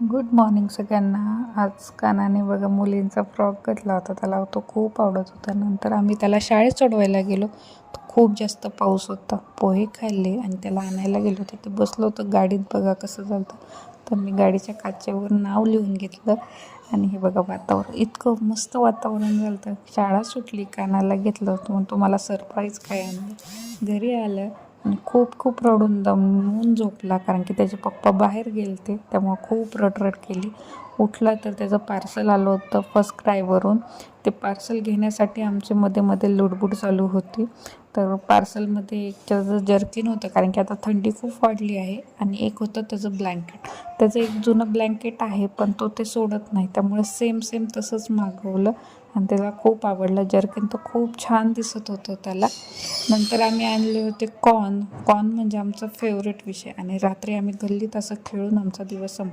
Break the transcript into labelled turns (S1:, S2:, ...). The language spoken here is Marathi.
S1: गुड मॉर्निंग सगळ्यांना. आज कानाने बघा मुलींचा फ्रॉक घातला होता, त्याला तो खूप आवडत होता. नंतर आम्ही त्याला शाळेत सोडवायला गेलो, खूप जास्त पाऊस होता. पोहे खाल्ले आणि त्याला आणायला गेलो तिथे बसलो होतो गाडीत. बघा कसं झालं, तर मी गाडीच्या काचेवर नाव लिहून घेतलं आणि हे बघा वातावरण इतकं मस्त वातावरण झालं. तर शाळा सुटली, कानाला घेतलं होतं मग तुम्हाला सरप्राईज काय आणलं. घरी आलं आणि खूप खूप रडून दमून झोपला, कारण की त्याचे पप्पा बाहेर गेले त्यामुळं खूप रडरड केली. उठला तर त्याचं पार्सल आलं होतं फर्स्ट क्रायवरून. ते पार्सल घेण्यासाठी आमचे मध्ये मध्ये लुडबुड चालू होती. तर पार्सलमध्ये एक त्याचं जर्किन होतं, कारण की आता थंडी खूप वाढली आहे, आणि एक होतं त्याचं ब्लँकेट. त्याचं एक जुनं ब्लँकेट आहे पण तो ते सोडत नाही, त्यामुळे सेम तसंच मागवलं आणि त्याला खूप आवडलं. जर्किन तर खूप छान दिसत होतं त्याला. नंतर आम्ही आणले होते कॉर्न म्हणजे आमचा फेवरेट विषय, आणि रात्री आम्ही गल्लीत असं खेळून आमचा दिवस संपला.